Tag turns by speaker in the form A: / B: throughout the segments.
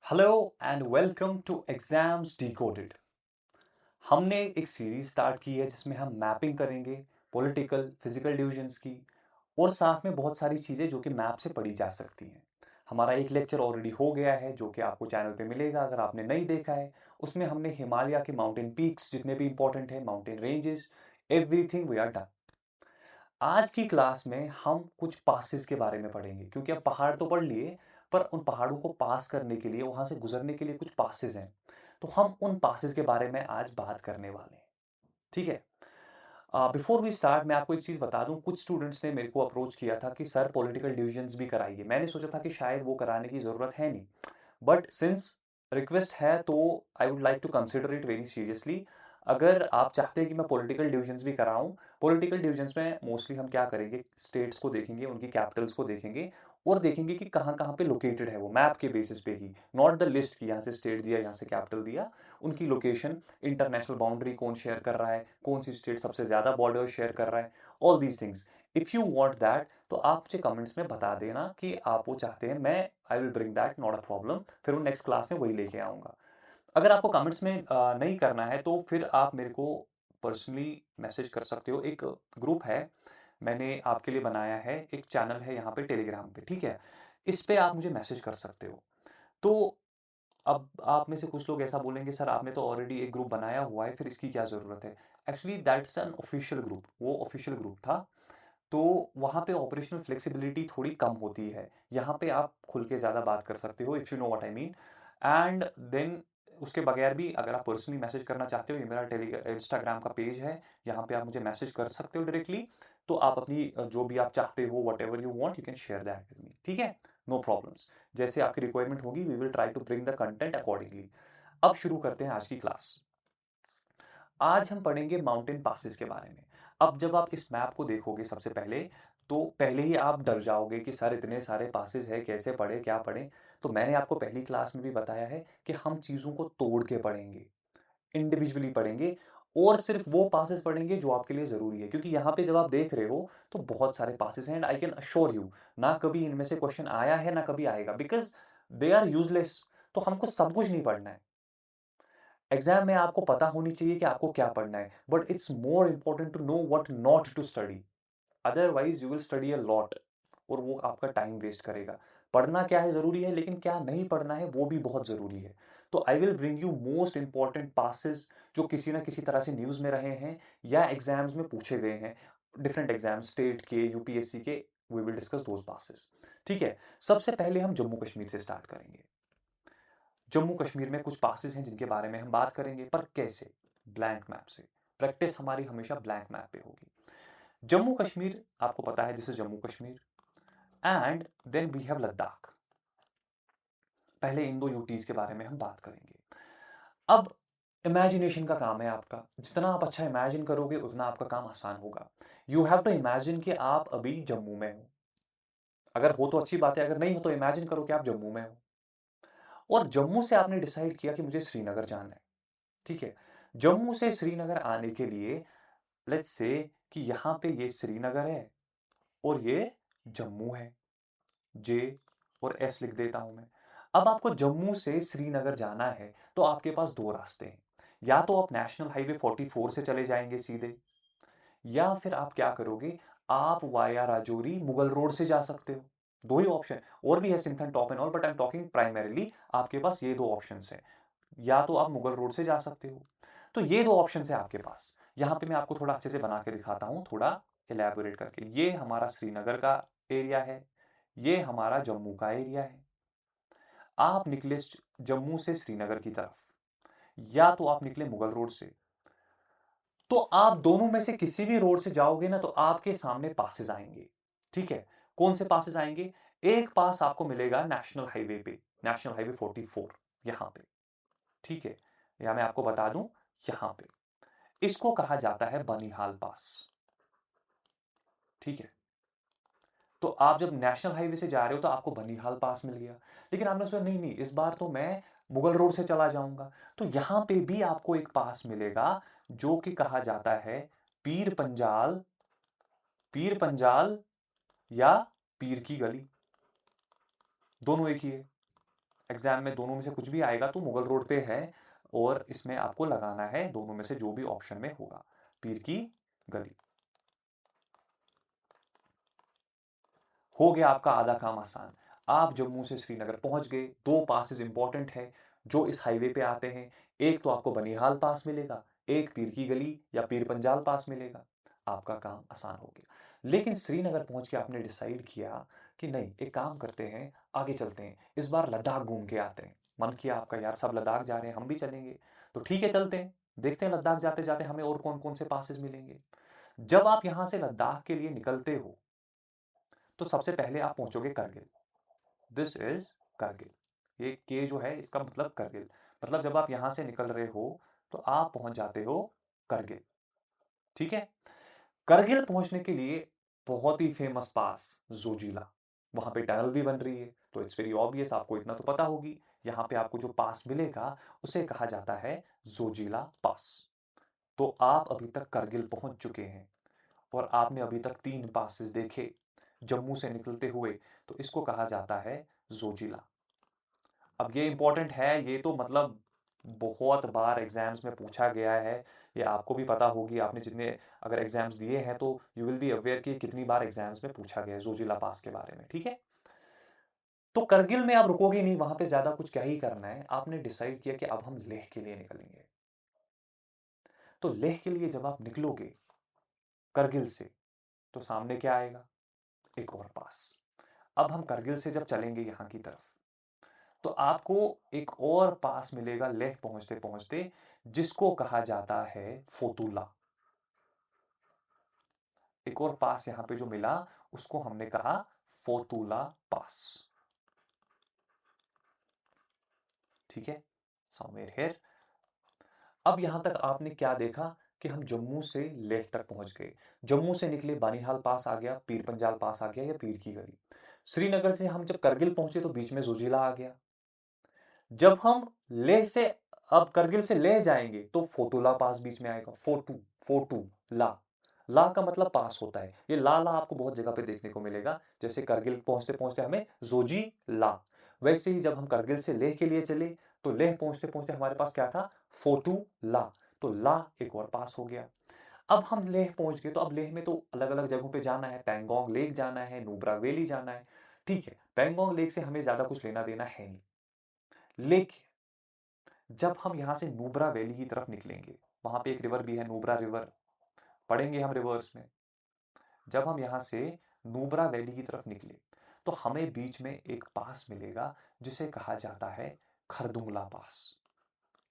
A: Hello and welcome to exams decoded. हमने एक series start की है जिसमें हम मैपिंग करेंगे पॉलिटिकल फिजिकल डिविजन्स की और साथ में बहुत सारी चीज़ें जो कि मैप से पढ़ी जा सकती हैं। हमारा एक लेक्चर ऑलरेडी हो गया है जो कि आपको चैनल पे मिलेगा अगर आपने नहीं देखा है। उसमें हमने हिमालय के माउंटेन पीक्स जितने भी इंपॉर्टेंट हैं, mountain ranges, everything we are done. आज की क्लास में हम कुछ पासेस के बारे में पढ़ेंगे क्योंकि अब पहाड़ तो पढ़ लिए, पर उन पहाड़ों को पास करने के लिए, वहां से गुजरने के लिए कुछ पासेस हैं। तो हम उन पासेस के बारे में आज बात करने वाले हैं। ठीक है। बिफोर वी स्टार्ट मैं आपको एक चीज़ बता दूं, कुछ स्टूडेंट्स ने मेरे को अप्रोच किया था कि सर पॉलिटिकल डिविजन्स भी कराइए। मैंने सोचा था कि शायद वो कराने की ज़रूरत है नहीं, बट सिंस रिक्वेस्ट है तो I would like to consider it very seriously. अगर आप चाहते हैं कि मैं पॉलिटिकल डिविजन्स भी कराऊं, पॉलिटिकल डिविजन्स में मोस्टली हम क्या करेंगे, स्टेट्स को देखेंगे, उनकी कैपिटल्स को देखेंगे और देखेंगे कि कहाँ कहाँ पे लोकेटेड है वो मैप के बेसिस पे ही, नॉट द लिस्ट कि यहाँ से स्टेट दिया यहाँ से कैपिटल दिया। उनकी लोकेशन, इंटरनेशनल बाउंड्री कौन शेयर कर रहा है, कौन सी स्टेट सबसे ज़्यादा बॉर्डर शेयर कर रहा है, all these things. If you want that तो आप मुझे कमेंट्स में बता देना कि आप वो चाहते हैं। मैं I will bring that, not a problem. फिर वो नेक्स्ट क्लास में वही लेके आऊँगा। अगर आपको कमेंट्स में नहीं करना है तो फिर आप मेरे को पर्सनली मैसेज कर सकते हो। एक ग्रुप है मैंने आपके लिए बनाया है, एक चैनल है यहाँ पे टेलीग्राम पे, ठीक है। इस पे आप मुझे मैसेज कर सकते हो। तो अब आप में से कुछ लोग ऐसा बोलेंगे, सर आपने तो ऑलरेडी एक ग्रुप बनाया हुआ है, फिर इसकी क्या ज़रूरत है। Actually that's an official group, वो ऑफिशियल ग्रुप था। तो वहाँ पे ऑपरेशनल फ्लेक्सिबिलिटी थोड़ी कम होती है। यहाँ पे आप खुल के ज़्यादा बात कर सकते हो, if you know what I mean. And then उसके बगैर भी अगर आप पर्सनली मैसेज करना चाहते हो, ये मेरा इंस्टाग्राम का पेज है, यहाँ पे आप मुझे मैसेज कर सकते हो डायरेक्टली। तो आप अपनी जो भी आप चाहते हो, whatever you want, you can share that with me, ठीक है। No problems. जैसे आपकी रिक्वायरमेंट होगी we will try to bring the content accordingly. अब शुरू करते हैं आज की क्लास। आज हम पढ़ेंगे माउंटेन पासेस के बारे में। अब जब आप इस मैप को देखोगे सबसे पहले, तो पहले ही आप डर जाओगे कि सर इतने सारे पासेस हैं, कैसे पढ़े, क्या पढ़ें। तो मैंने आपको पहली क्लास में भी बताया है कि हम चीज़ों को तोड़ के पढ़ेंगे, इंडिविजुअली पढ़ेंगे और सिर्फ वो पासेस पढ़ेंगे जो आपके लिए ज़रूरी है। क्योंकि यहाँ पे जब आप देख रहे हो तो बहुत सारे पासेस हैं and I can assure you, ना कभी इनमें से क्वेश्चन आया है ना कभी आएगा, बिकॉज़ दे आर यूज़लेस। तो हमको सब कुछ नहीं पढ़ना है। एग्जाम में आपको पता होनी चाहिए कि आपको क्या पढ़ना है, but it's more important to know what not to study. Otherwise you will study a lot और वो आपका टाइम वेस्ट करेगा। पढ़ना क्या है ज़रूरी है, लेकिन क्या नहीं पढ़ना है वो भी बहुत ज़रूरी है। तो I will bring you most important passes जो किसी ना किसी तरह से न्यूज़ में रहे हैं या एग्जाम्स में पूछे गए हैं। डिफरेंट एग्जाम, स्टेट के, यूपीएससी के, we will discuss those passes. ठीक है। सबसे पहले हम जम्मू कश्मीर से स्टार्ट करेंगे। जम्मू कश्मीर में कुछ पासेस हैं जिनके बारे में हम बात करेंगे, पर कैसे? ब्लैंक मैप से। प्रैक्टिस हमारी हमेशा ब्लैंक मैप पे होगी। जम्मू कश्मीर आपको पता है, this is Jammu Kashmir and then we have Ladakh. पहले इन दो यूटीज के बारे में हम बात करेंगे। अब इमेजिनेशन का काम है आपका। जितना आप अच्छा इमेजिन करोगे उतना आपका काम आसान होगा। यू हैव टू इमेजिन कि आप अभी जम्मू में हो। अगर हो तो अच्छी बात है, अगर नहीं हो तो इमेजिन करो कि आप जम्मू में हो और जम्मू से आपने डिसाइड किया कि मुझे श्रीनगर जाना है। ठीक है। जम्मू से श्रीनगर आने के लिए लेट्स से कि यहां पे ये श्रीनगर है और ये जम्मू है। जे और एस लिख देता हूं मैं। अब आपको जम्मू से श्रीनगर जाना है तो आपके पास दो रास्ते हैं। या तो आप नेशनल हाईवे 44 से चले जाएंगे सीधे, या फिर आप क्या करोगे, आप वाया राजौरी मुगल रोड से जा सकते हो। दो ही ऑप्शन, और भी है Sinthan top and all, but I am talking primarily आपके पास ये दो ऑप्शन है। या तो आप मुगल रोड से जा सकते हो। तो ये दो ऑप्शन है आपके पास। यहां पे मैं आपको थोड़ा अच्छे से बना के दिखाता हूं, थोड़ा इलेबोरेट करके। ये हमारा श्रीनगर का एरिया है, ये हमारा जम्मू का एरिया है। आप निकले जम्मू से श्रीनगर की तरफ, या तो आप निकले मुगल रोड से। तो आप दोनों में से किसी भी रोड से जाओगे ना तो आपके सामने पासेस आएंगे। ठीक है। कौन से पासेस आएंगे? एक पास आपको मिलेगा नेशनल हाईवे पे, नेशनल हाईवे 44 यहां पे। ठीक है। या मैं आपको बता दूं, यहां पे इसको कहा जाता है बनिहाल पास। ठीक है। तो आप जब नेशनल हाईवे से जा रहे हो तो आपको बनिहाल पास मिल गया, लेकिन आपने सोचा नहीं नहीं इस बार तो मैं मुगल रोड से चला जाऊंगा। तो यहां पे भी आपको एक पास मिलेगा जो कि कहा जाता है पीर पंजाल, पीर पंजाल या पीर की गली, दोनों एक ही है। एग्जाम में दोनों में से कुछ भी आएगा तो मुगल रोड पे है, और इसमें आपको लगाना है दोनों में से जो भी ऑप्शन में होगा, पीर की गली। हो गया आपका आधा काम आसान। आप जम्मू से श्रीनगर पहुंच गए। दो पासेस इंपॉर्टेंट है जो इस हाईवे पे आते हैं, एक तो आपको बनिहाल पास मिलेगा, एक पीर की गली या पीर पंजाल पास मिलेगा। आपका काम आसान हो गया। लेकिन श्रीनगर पहुंच के आपने डिसाइड किया कि नहीं, एक काम करते हैं, आगे चलते हैं, इस बार लद्दाख घूम के आते हैं। मन किया आपका, यार सब लद्दाख जा रहे हैं, हम भी चलेंगे। तो ठीक है, चलते हैं, देखते हैं लद्दाख जाते जाते हमें और कौन कौन से पासेस मिलेंगे। जब आप यहां से लद्दाख के लिए निकलते हो तो सबसे पहले आप पहुंचोगे करगिल। This is Kargil. ये के जो है इसका मतलब करगिल। मतलब जब आप यहां से निकल रहे हो तो आप पहुंच जाते हो करगिल। ठीक है। करगिल पहुंचने के लिए बहुत ही फेमस पास जोजिला, वहां पे टनल भी बन रही है, तो इट्स वेरी ऑब्वियस, आपको इतना तो पता होगी। यहां पे आपको जो पास मिलेगा उसे कहा जाता है जोजिला पास। तो आप अभी तक करगिल पहुंच चुके हैं और आपने अभी तक 3 पासेस देखे जम्मू से निकलते हुए, तो इसको कहा जाता है जोजिला। अब ये इंपॉर्टेंट है, ये तो मतलब बहुत बार एग्जाम्स में पूछा गया है, ये आपको भी पता होगी, आपने जितने अगर एग्जाम्स दिए हैं तो यू विल बी अवेयर कि कितनी बार एग्जाम्स में पूछा गया है जोजिला पास के बारे में। ठीक है। तो करगिल में आप रुकोगे नहीं, वहां पे ज्यादा कुछ क्या ही करना है। आपने डिसाइड किया कि अब हम लेह के लिए निकलेंगे। तो लेह के लिए जब आप निकलोगे करगिल से, तो सामने क्या आएगा, एक और पास। अब हम करगिल से जब चलेंगे यहां की तरफ, तो आपको एक और पास मिलेगा लेह पहुंचते पहुंचते, जिसको कहा जाता है फोतुला। एक और पास यहां पे जो मिला उसको हमने कहा फोतुला पास। ठीक है, समवेयर हियर। अब यहां तक आपने क्या देखा कि हम जम्मू से लेह तक पहुंच गए। जम्मू से निकले, बानीहाल पास आ गया, पीर पंजाल पास आ गया या पीर की गली। श्रीनगर से हम जब करगिल पहुंचे तो बीच में जोजिला आ गया। जब हम लेह से अब करगिल से लेह जाएंगे तो फोटुला पास बीच में आएगा। फोटू, फोटू, ला, ला का मतलब पास होता है। ये ला ला आपको बहुत जगह पे देखने को मिलेगा। जैसे करगिल पहुंचते पहुंचते हमें जोजी ला, वैसे ही जब हम करगिल से लेह के लिए चले तो लेह पहुंचते पहुंचते हमारे पास क्या था, फोटू ला। तो ला एक और पास हो गया। अब हम लेह पहुंच गए, तो अब लेह में तो अलग अलग जगहों पे जाना है, पैंगोंग लेक जाना है, नुब्रा वैली जाना है। ठीक है, पैंगोंग लेक से हमें ज्यादा कुछ लेना देना है नहीं। लेकिन जब हम यहां से नुब्रा वैली की तरफ निकलेंगे, वहां पे एक रिवर भी है, नुब्रा रिवर, पढ़ेंगे हम रिवर्स में। जब हम यहां से नुब्रा वैली की तरफ निकले तो हमें बीच में एक पास मिलेगा जिसे कहा जाता है खरदुंगला पास।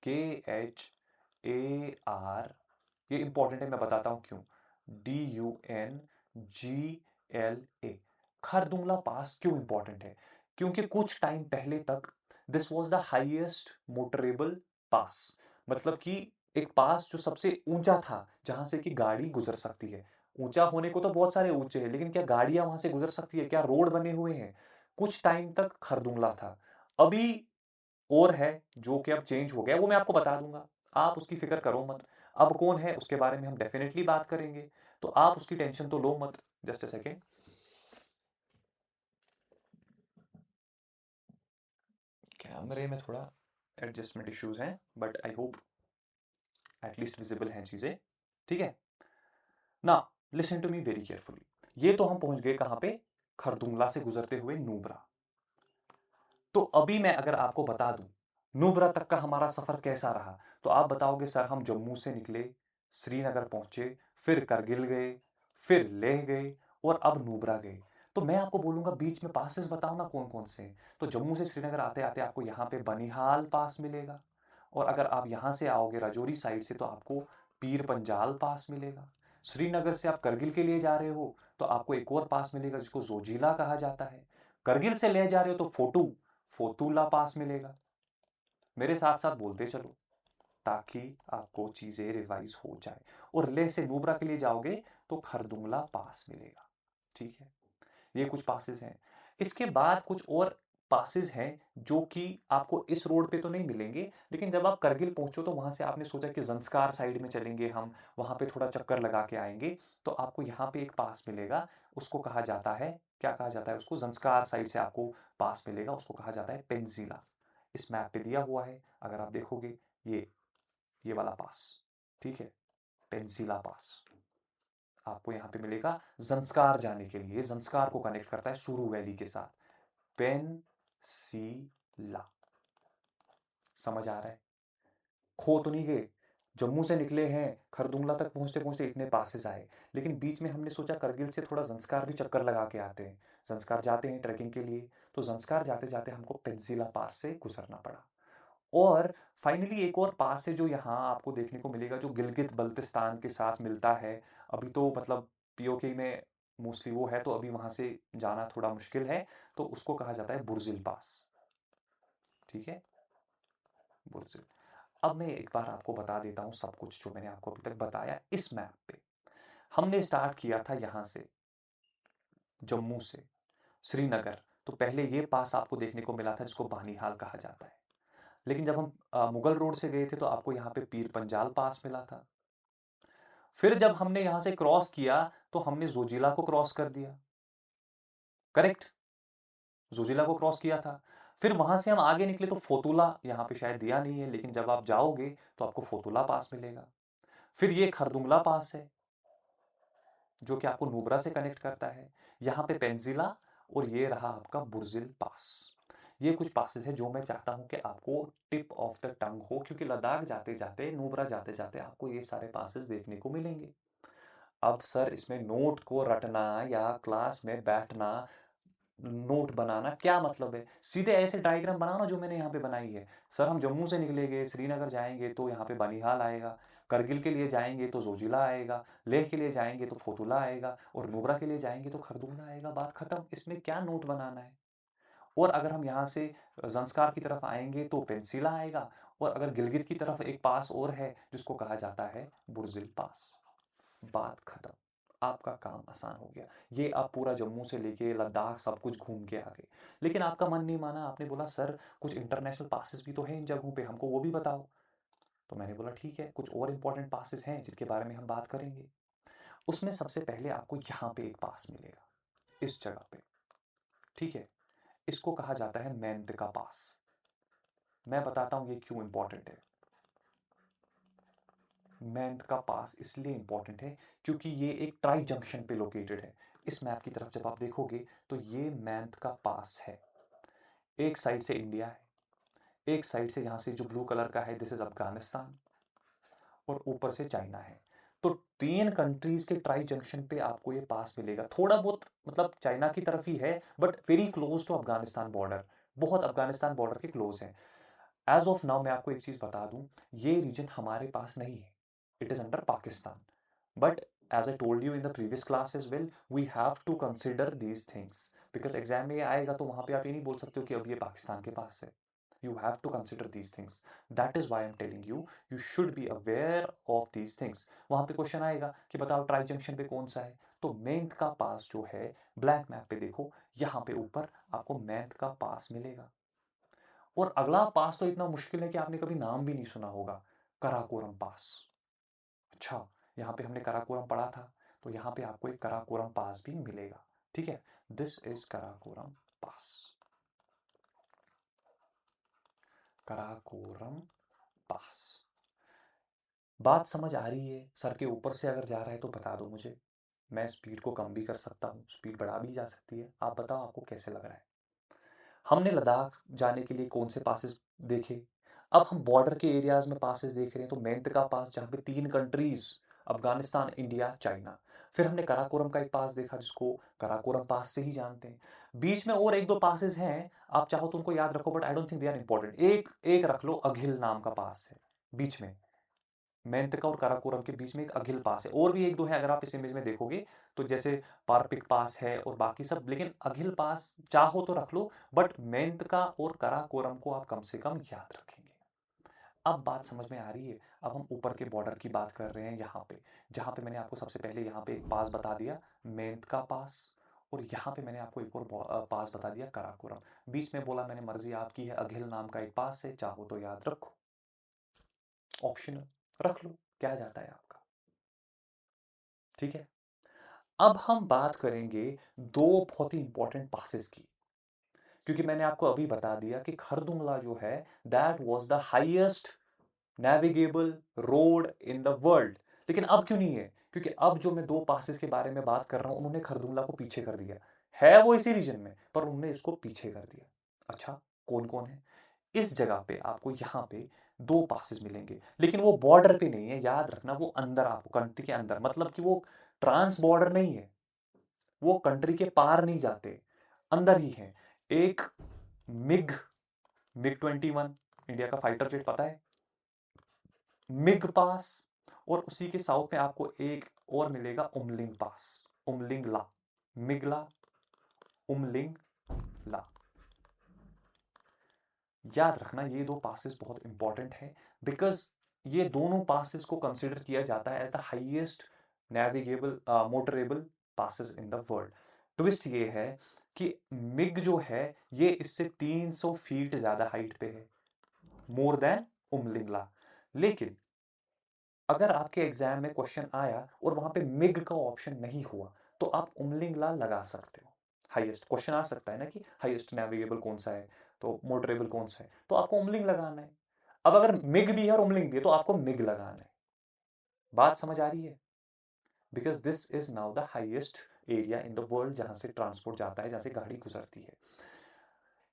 A: KHAR, ये इंपॉर्टेंट है, मैं बताता हूं क्यों। DUNGLA। खरदुंगला पास क्यों इंपॉर्टेंट है, क्योंकि कुछ टाइम पहले तक this was the highest motorable pass. मतलब कि एक पास जो सबसे ऊंचा था, जहां से कि गाड़ी गुजर सकती है। ऊंचा होने को तो बहुत सारे ऊंचे हैं, लेकिन क्या गाड़ियां वहां से गुजर सकती है, क्या रोड बने हुए हैं? कुछ टाइम तक खरदुंगला था। अभी और है जो कि अब चेंज हो गया, वो मैं आपको बता दूंगा, आप उसकी फिक्र करो मत। अब कौन है उसके बारे में हम डेफिनेटली बात करेंगे, तो आप उसकी टेंशन तो लो मत। जस्ट अ सेकेंड, कैमरे में थोड़ा एडजस्टमेंट इश्यूज हैं, but I hope at least visible हैं चीजें। ठीक है ना, listen to me very carefully. ये तो हम पहुंच गए कहां पे, खरदुंगला से गुजरते हुए नुब्रा। तो अभी मैं अगर आपको बता दूं नुब्रा तक का हमारा सफर कैसा रहा, तो आप बताओगे सर हम जम्मू से निकले, श्रीनगर पहुंचे, फिर करगिल गए, फिर लेह गए और अब नुब्रा गए। तो मैं आपको बोलूंगा बीच में पासेस बताओ ना कौन कौन से हैं। तो जम्मू से श्रीनगर आते आते आपको यहाँ पे बनिहाल पास मिलेगा, और अगर आप यहाँ से आओगे राजौरी साइड से तो आपको पीर पंजाल पास मिलेगा। श्रीनगर से आप करगिल के लिए जा रहे हो तो आपको एक और पास मिलेगा जिसको जोजिला कहा जाता है। करगिल से ले जा रहे हो तो फोतुला पास मिलेगा। मेरे साथ साथ बोलते चलो ताकि आपको चीजें रिवाइज हो जाए। और लेह से नुब्रा के लिए जाओगे तो खरदुंगला पास मिलेगा। ठीक है, ये कुछ पासेस हैं। इसके बाद कुछ और पासेस हैं जो कि आपको इस रोड पे तो नहीं मिलेंगे, लेकिन जब आप करगिल पहुंचो तो वहां से आपने सोचा कि जंस्कार साइड में चलेंगे, हम वहां पे थोड़ा चक्कर लगा के आएंगे, तो आपको यहाँ पे एक पास मिलेगा। उसको कहा जाता है, क्या कहा जाता है उसको, जंस्कार साइड से आपको पास मिलेगा, उसको कहा जाता है पेंजिला। इस मैप पे दिया हुआ है। अगर आप देखोगे ये वाला पास, ठीक है, पेंसिला पास आपको यहाँ पे मिलेगा ज़ंस्कार जाने के लिए। ज़ंस्कार को कनेक्ट करता है सुरू वैली के साथ। पेंसिला, समझ आ रहा है? खो तो नहीं गए, जम्मू से निकले हैं, खरदुंगला तक पहुंचते पहुंचते इतने पासेस आए, लेकिन बीच में हमने सोचा करगिल से थोड़ा ज़ंस्कार भी चक्कर लगा के आते हैं। ज़ंस्कार जाते हैं ट्रैकिंग के लिए, तो ज़ंस्कार जाते जाते हमको पेंसिला पास से गुजरना पड़ा। और फाइनली एक और पास है जो यहाँ आपको देखने को मिलेगा, जो गिलगित बल्तिस्तान के साथ मिलता है। अभी तो मतलब पीओके में मोस्टली वो है, तो अभी वहाँ से जाना थोड़ा मुश्किल है, तो उसको कहा जाता है बुर्जिल पास। ठीक है, बुर्जिल। अब मैं एक बार आपको बता देता हूँ सब कुछ जो मैंने आपको अभी तक बताया इस मैप पे। हमने स्टार्ट किया था यहाँ से, जम्मू से श्रीनगर, तो पहले ये पास आपको देखने को मिला था जिसको बानीहाल कहा जाता है। लेकिन जब हम मुगल रोड से गए थे तो आपको यहाँ पे पीर पंजाल पास मिला था। फिर जब हमने यहाँ से क्रॉस किया तो हमने जोजिला को क्रॉस कर दिया, करेक्ट, जोजिला को क्रॉस किया था। फिर वहां से हम आगे निकले तो फोतुला, यहाँ पे शायद दिया नहीं है, लेकिन जब आप जाओगे तो आपको फोतुला पास मिलेगा। फिर ये खरदुंगला पास है जो कि आपको नुब्रा से कनेक्ट करता है। यहाँ पे पेंजिला, और ये रहा आपका बुर्जिल पास। ये कुछ पासेस है जो मैं चाहता हूं कि आपको टिप ऑफ द टंग हो, क्योंकि लद्दाख जाते जाते, नुब्रा जाते जाते आपको ये सारे पासेस देखने को मिलेंगे। अब सर इसमें नोट को रटना या क्लास में बैठना, नोट बनाना क्या मतलब है? सीधे ऐसे डायग्राम बनाओ ना जो मैंने यहाँ पे बनाई है। सर हम जम्मू से निकलेंगे, श्रीनगर जाएंगे तो यहाँ पे बनिहाल आएगा, करगिल के लिए जाएंगे तो जोजिला आएगा, लेह के लिए जाएंगे तो फोतुला आएगा, और नुब्रा के लिए जाएंगे तो खरदुंगला आएगा। बात खत्म, इसमें क्या नोट बनाना है? और अगर हम यहाँ से ज़ंस्कार की तरफ आएंगे तो पेंसिला आएगा, और अगर गिलगित की तरफ एक पास और है जिसको कहा जाता है बुर्जिल पास। बात खत्म, आपका काम आसान हो गया। ये आप पूरा जम्मू से लेके लद्दाख सब कुछ घूम के आ गए। लेकिन आपका मन नहीं माना, आपने बोला सर कुछ इंटरनेशनल पासेस भी तो हैं इन जगहों पे, हमको वो भी बताओ। तो मैंने बोला ठीक है, कुछ और इंपॉर्टेंट पासेस हैं जिनके बारे में हम बात करेंगे। उसमें सबसे पहले आपको यहाँ पे एक पास मिलेगा, इस जगह पे, ठीक है। इसको कहा जाता है मेंतका पास। मैं बताता हूँ ये क्यों इंपॉर्टेंट है। मेंतका पास इसलिए इंपॉर्टेंट है क्योंकि ये एक ट्राई जंक्शन पे लोकेटेड है। इस मैप की तरफ जब आप देखोगे तो ये मेंतका पास है। एक साइड से इंडिया है, एक साइड से यहाँ से जो ब्लू कलर का है दिस इज अफगानिस्तान, और ऊपर से चाइना है। तो 3 कंट्रीज के ट्राई जंक्शन पे आपको ये पास मिलेगा। थोड़ा बहुत मतलब चाइना की तरफ ही है, but very close to Afghanistan border, बहुत अफगानिस्तान बॉर्डर के क्लोज है। एज ऑफ नाउ मैं आपको एक चीज बता दूं, ये रीजन हमारे पास नहीं है, it is under Pakistan. But as I told you in the previous class as well, we have to consider these things, because exam में ये आएगा तो वहां पे आप ये नहीं बोल सकते हो कि अब ये पाकिस्तान के पास है। You have to consider these things. That is why I'm telling you, you should be aware of these things. वहां पे क्वेश्चन आएगा कि बताओ ट्राई जंक्शन पे कौन सा है, तो मेंत का पास जो है, ब्लैक मैप पे देखो, यहाँ पे ऊपर आपको मेंत का पास मिलेगा। और अगला पास तो इतना मुश्किल है कि आपने कभी नाम भी नहीं सुना होगा, कराकोरम पास। अच्छा, यहाँ पे हमने कराकोरम पढ़ा था, तो यहाँ पे आपको एक कराकोरम पास भी मिलेगा, ठीक है। दिस इज कराकोरम पास, कराकोरम पास। बात समझ आ रही है? सर के ऊपर से अगर जा रहा है तो बता दो मुझे, मैं स्पीड को कम भी कर सकता हूँ, स्पीड बढ़ा भी जा सकती है। आप बताओ आपको कैसे लग रहा है। हमने लद्दाख जाने के लिए कौन से पासेस देखे, अब हम बॉर्डर के एरियाज में पासेस देख रहे हैं। तो मेंतका पास जहाँ पे 3 कंट्रीज, अफगानिस्तान, इंडिया, चाइना। फिर हमने कराकोरम का एक पास देखा जिसको कराकोरम पास से ही जानते हैं। बीच में और एक दो पासेस हैं, आप चाहो तो उनको याद रखो, but I don't think they are important. एक एक रख लो, अघिल नाम का पास है बीच में, मेंतका और काराकोरम के बीच में एक अघिल पास है। और भी एक दो है अगर आप इस इमेज में देखोगे, तो जैसे पारपिक पास है और बाकी सब, लेकिन अघिल पास चाहो तो रख लो, बट मेंतका और काराकोरम को आप कम से कम याद रखेंगे। अब बात समझ में आ रही है। अब हम ऊपर के बॉर्डर की बात कर रहे हैं, यहाँ पे जहाँ पे मैंने आपको सबसे पहले यहाँ पे एक पास बता दिया, मेंतका पास, और यहाँ पे मैंने आपको एक और पास बता दिया, काराकोरम। बीच में बोला मैंने मर्जी आपकी है, अघिल नाम का एक पास है, चाहो तो याद रखो, ऑप्शनल, रख लो, क्या जाता है आपका, ठीक है। अब हम बात करेंगे दो बहुत ही इंपॉर्टेंट पासेस की, क्योंकि मैंने आपको अभी बता दिया कि खरदुंगला जो है that was the highest navigable road in the world. लेकिन अब क्यों नहीं है? क्योंकि अब जो मैं दो पासेस के बारे में बात कर रहा हूं उन्होंने खरदुंगला को पीछे कर दिया है। वो इसी रीजन में, पर उन्होंने इसको पीछे कर दिया। अच्छा, कौन कौन है? इस जगह पे आपको यहाँ पे दो पासेस मिलेंगे, लेकिन वो बॉर्डर पे नहीं है, याद रखना। वो अंदर, आपको कंट्री के अंदर, मतलब कि वो ट्रांस बॉर्डर नहीं है, वो कंट्री के पार नहीं जाते, अंदर ही है। एक मिग मिग 21 इंडिया का फाइटर जेट, पता है, मिग पास। और उसी के साउथ में आपको एक और मिलेगा, उमलिंग पास, उमलिंग ला, मिगला, उमलिंग ला। याद रखना ये दो पासेस बहुत इंपॉर्टेंट है, बिकॉज ये दोनों पासेस को कंसिडर किया जाता है as the highest navigable motorable passes in the world. Twist ये है कि मिग जो है ये इससे 300 फीट ज्यादा हाइट पे है, मोर देन उमलिंगला। लेकिन अगर आपके एग्जाम में क्वेश्चन आया और वहां पे मिग का ऑप्शन नहीं हुआ, तो आप उमलिंगला लगा सकते हो। हाईएस्ट क्वेश्चन आ सकता है ना कि हाईएस्ट नेविगेबल कौन सा है, तो मोटरेबल कौन सा है, तो आपको उमलिंग लगाना है। अब अगर मिग भी है और उमलिंग भी है तो आपको मिग लगाना है। बात समझ आ रही है? Because this is now the highest area in the world जहां से ट्रांसपोर्ट जाता है, जहां से गाड़ी गुजरती है।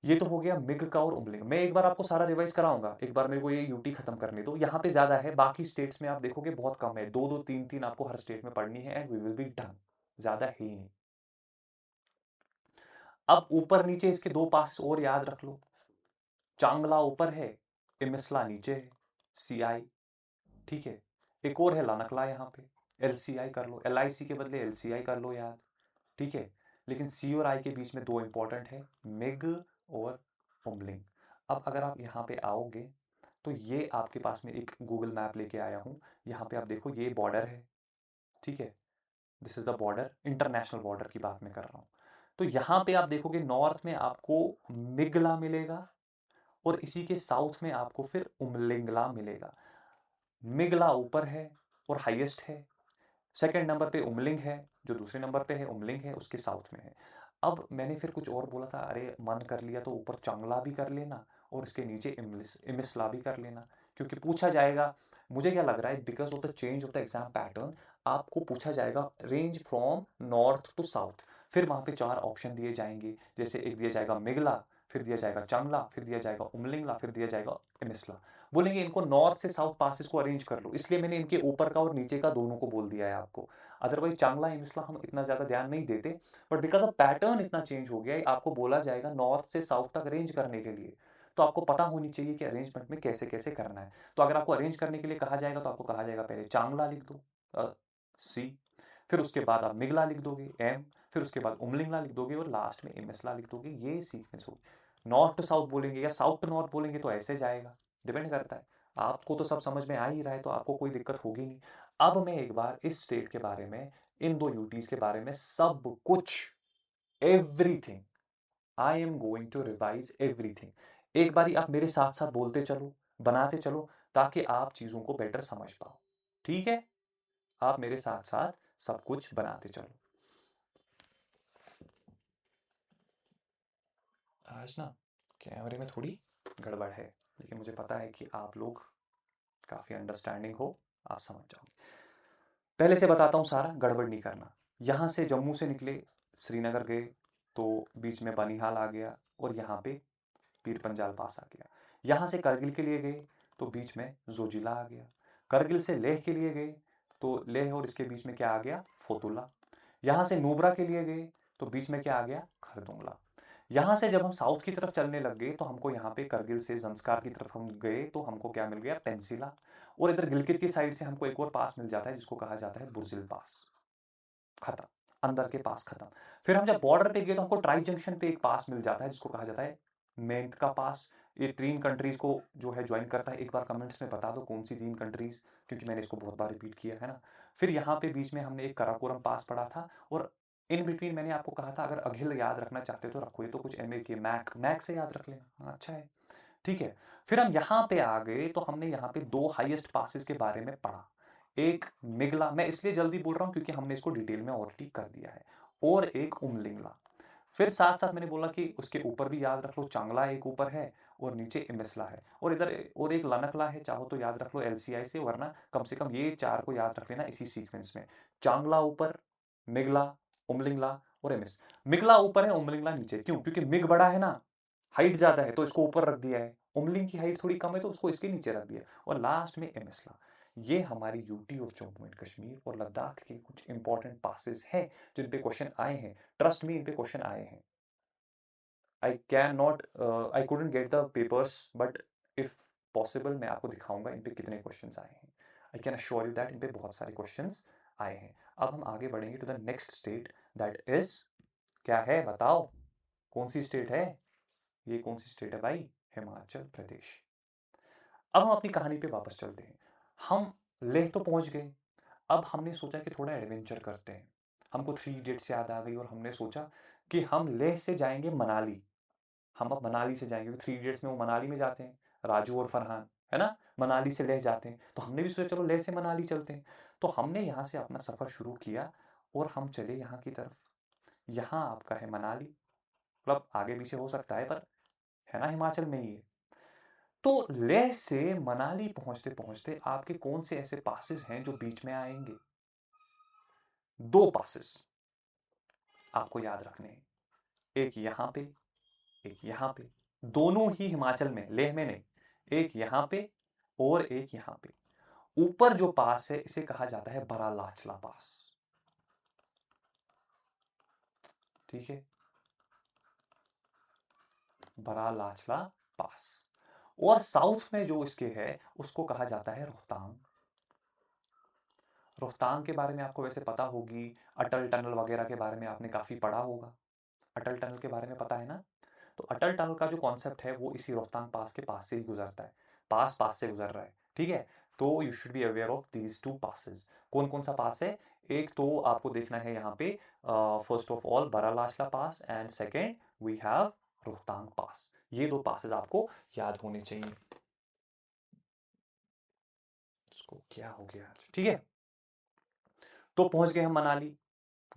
A: ये तो हो गया मिग का और उमलिंग। मैं एक बार आपको सारा रिवाइज कराऊंगा, एक बार मेरे को ये यूटी खत्म करने दो। यहाँ पे ज्यादा है, बाकी स्टेट्स में आप देखोगे बहुत कम है, दो दो तीन तीन आपको हर स्टेट में पढ़नी है, and we will be done. ज्यादा है ही नहीं। अब ऊपर नीचे इसके दो पास और याद रख लो। चांगला ऊपर है, इमिसला नीचे है, सीआई, ठीक है। एक और है लानकला, यहाँ पे एलसीआई कर लो, एलआईसी के बदले एलसीआई कर लो याद, ठीक है। लेकिन सी और आई के बीच में दो इंपॉर्टेंट है, मिग और उमलिंग। अब अगर आप यहाँ पे आओगे तो ये आपके पास में एक गूगल मैप लेके आया हूँ। यहाँ पे आप देखो ये बॉर्डर है, ठीक है। This is the border, international border की बात मैं कर रहा हूँ। तो यहाँ पे आप देखोगे नॉर्थ में आपको मिगला मिलेगा और इसी के साउथ में आपको फिर उमलिंगला मिलेगा। मिगला ऊपर है और हाईएस्ट है, सेकंड नंबर पे उमलिंग है, जो दूसरे नंबर पे है उमलिंग है, उसके साउथ में है। अब मैंने फिर कुछ और बोला था, अरे मन कर लिया तो ऊपर चांगला भी कर लेना और इसके नीचे इमिसला भी कर लेना, क्योंकि पूछा जाएगा। मुझे क्या लग रहा है, because of the change of the exam pattern, आपको पूछा जाएगा range from north to south. फिर वहां पे चार ऑप्शन दिए जाएंगे, जैसे एक दिया जाएगा मिगला, फिर दिया जाएगा चांगला, फिर दिया जाएगा उमलिंगला, फिर दिया जाएगा इमिसला। बोलेंगे इनको नॉर्थ से साउथ पासिस को अरेंज कर लो, इसलिए मैंने इनके ऊपर का और नीचे का दोनों को बोल दिया है आपको। अदरवाइज चांगला इमिसला हम इतना ज्यादा ध्यान नहीं देते, बट बिकॉज ऑफ पैटर्न इतना चेंज हो गया है, आपको बोला जाएगा नॉर्थ से साउथ तक अरेंज करने के लिए। तो आपको पता होनी चाहिए कि अरेंजमेंट में कैसे कैसे करना है। तो अगर आपको अरेंज करने के लिए कहा जाएगा तो आपको कहा जाएगा पहले चांगला लिख दो, सी, फिर उसके बाद आप मिगला लिख दोगे, एम, फिर उसके बाद उमलिंगला लिख दोगे और लास्ट में इमिसला लिख दोगे। ये सीक्वेंस होगी। नॉर्थ टू साउथ बोलेंगे या साउथ टू नॉर्थ बोलेंगे तो ऐसे जाएगा, डिपेंड करता है। आपको तो सब समझ में आ ही रहा है, तो आपको कोई दिक्कत होगी नहीं। अब मैं एक बार इस स्टेट के बारे में, इन दो यूटीज के बारे में सब कुछ, everything, I am going to revise everything. एक बारी आप मेरे साथ साथ बोलते चलो, बनाते चलो, ताकि आप चीजों को बेटर समझ पाओ, ठीक है। आप मेरे साथ साथ सब कुछ बनाते चलो। आज ना कैमरे में थोड़ी गड़बड़ है, लेकिन मुझे पता है कि आप लोग काफ़ी अंडरस्टैंडिंग हो, आप समझ जाओगे। पहले से बताता हूँ, सारा गड़बड़ नहीं करना। यहाँ से जम्मू से निकले, श्रीनगर गए, तो बीच में बनिहाल आ गया और यहाँ पे पीर पंजाल पास आ गया। यहाँ से करगिल के लिए गए तो बीच में जोजिला आ गया। करगिल से लेह के लिए गए तो लेह और इसके बीच में क्या आ गया, फोतुल्ला। यहाँ से नुब्रा के लिए गए तो बीच में क्या आ गया, खरदुंगला। यहाँ से जब हम साउथ की तरफ चलने लग गए तो हमको यहाँ पे करगिल से जंस्कार की तरफ हम गए तो हमको क्या मिल गया, पेंसिला। और इधर गिलगित की साइड से हमको एक और पास मिल जाता है जिसको कहा जाता है बुर्जिल पास। खत्म, अंदर के पास खत्म। फिर हम जब बॉर्डर पे गए तो हमको ट्राई जंक्शन पे एक पास मिल जाता है जिसको कहा जाता है मेंत का पास। ये तीन कंट्रीज को जो है ज्वाइन करता है। एक बार कमेंट्स में बता दो कौन सी तीन कंट्रीज, क्योंकि मैंने इसको बहुत बार रिपीट किया है ना। फिर यहाँ पे बीच में हमने एक कराकोरम पास पढ़ा था, और इन बिटवीन मैंने आपको कहा था अगर अघिल याद रखना चाहते हो तो रखो, ये तो कुछ एमए के मैक मैक से याद रख लेना, हाँ, अच्छा है, ठीक है। फिर हम यहाँ पे आ गए तो हमने यहाँ पे दो हाईएस्ट पासिस के बारे में पढ़ा। एक मिगला, मैं इसलिए जल्दी बोल रहा हूँ क्योंकि हमने इसको डिटेल में ऑलरेडी कर दिया है, और एक उमलिंगला। फिर साथ साथ मैंने बोला कि उसके ऊपर भी याद रख लो, चांगला एक ऊपर है और नीचे इमिसला है, और इधर और एक लनकला है, चाहो तो याद रख लो एलसीआई से, वरना कम से कम ये 4 को याद रख लेना इसी सीक्वेंस में। चांगला ऊपर, मिगला, उमलिंगला और एमिस। मिगला ऊपर है, उमलिंगला नीचे, क्यों? क्योंकि मिग बड़ा है ना, हाइट ज्यादा है तो इसको ऊपर रख दिया है, उमलिंग की हाइट थोड़ी कम है तो उसको इसके नीचे रख दिया, और लास्ट में एमिसला। ये हमारी UT of Jammu and Kashmir और लद्दाख के कुछ इंपॉर्टेंट पासेस हैं जिन पे क्वेश्चन आए हैं। ट्रस्ट मी, इन पे क्वेश्चन आए हैं। I couldn't get the papers, but if possible मैं आपको दिखाऊंगा इन पे कितने क्वेश्चंस आए हैं। I can assure you that इन पे बहुत सारे क्वेश्चंस आए हैं। अब हम आगे बढ़ेंगे to the next state, that is, क्या है बताओ, कौन सी स्टेट है ये? कौन सी स्टेट है भाई? हिमाचल प्रदेश। अब हम अपनी कहानी पे वापस चलते हैं। हम लेह तो पहुंच गए, अब हमने सोचा कि थोड़ा एडवेंचर करते हैं। हमको 3 इडियट्स याद आ गई और हमने सोचा कि हम लेह से जाएंगे मनाली। हम अब मनाली से जाएंगे, 3 इडियट्स में वो मनाली में जाते हैं, राजू और फरहान, है ना? मनाली से लेह जाते हैं, तो हमने भी सोचा चलो लेह से मनाली चलते हैं। तो हमने यहाँ से अपना सफ़र शुरू किया और हम चले यहाँ की तरफ। यहाँ आपका है मनाली, मतलब आगे पीछे हो सकता है पर है ना, हिमाचल में ही है। तो लेह से मनाली पहुंचते पहुंचते आपके कौन से ऐसे पासेस हैं जो बीच में आएंगे? 2 पासेस आपको याद रखने हैं, एक यहाँ पे, एक यहाँ पे, दोनों ही हिमाचल में, लेह में नहीं। एक यहाँ पे और एक यहाँ पे। ऊपर जो पास है इसे कहा जाता है बरालाचला पास, ठीक है? बरालाचला पास। और साउथ में जो इसके है उसको कहा जाता है रोहतांग। रोहतांग के बारे में आपको वैसे पता होगी, अटल टनल वगैरह के बारे में आपने काफी पढ़ा होगा। अटल टनल के बारे में पता है ना? तो अटल टनल का जो कॉन्सेप्ट है वो इसी रोहतांग पास के पास से ही गुजरता है। पास पास से गुजर रहा है, ठीक है? तो you should be aware of these 2 passes. कौन कौन सा पास है? एक तो आपको देखना है यहाँ पे, first of all Baralachala pass, and second we have Rohtang pass. ये 2 पासेस आपको याद होने चाहिए। इसको क्या हो गया आज, ठीक है? तो पहुंच गए हम मनाली,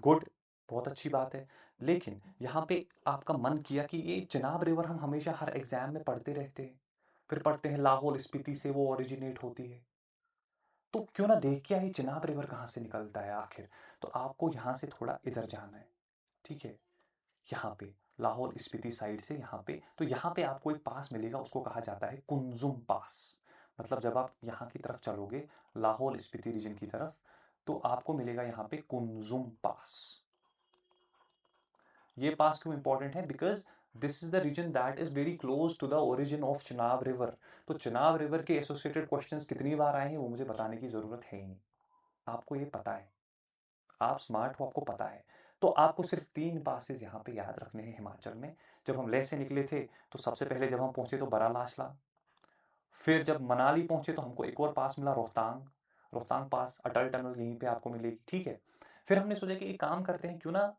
A: गुड, बहुत अच्छी बात है। लेकिन यहाँ पे आपका मन किया कि ये चिनाब रिवर हम हमेशा हर एग्जाम में पढ़ते रहते हैं, फिर पढ़ते हैं लाहौल स्पीति से वो ओरिजिनेट होती है, तो क्यों ना देख के आए चिनाब रिवर कहाँ से निकलता है आखिर। तो आपको यहाँ से थोड़ा इधर जाना है, ठीक है? यहाँ पे लाहौल स्पीति साइड से यहाँ पे, तो यहाँ पे आपको एक पास मिलेगा, उसको कहा जाता है कुंजुम पास। मतलब जब आप यहाँ की तरफ चलोगे, लाहौल स्पीति रीजन की तरफ, तो आपको मिलेगा यहाँ पे कुंजुम पास। ये पास क्यों इंपॉर्टेंट है? Because this is the reason that is very close to the origin of Chenab river. तो चिनाब रिवर के एसोसिएटेड क्वेश्चंस कितनी बार आए हैं वो मुझे बताने की जरूरत है ही नहीं, आपको ये पता है, आप स्मार्ट हो, आपको पता है। तो आपको सिर्फ 3 पासेस यहाँ पे याद रखने हैं हिमाचल में। जब हम लेह से निकले थे तो सबसे पहले जब हम पहुंचे तो बरालाचला, फिर जब मनाली पहुंचे तो हमको एक और पास मिला रोहतांग। रोहतांग पास, अटल टनल यहीं पे आपको मिलेगी, ठीक है? फिर हमने सोचा कि एक काम करते हैं, क्यों ना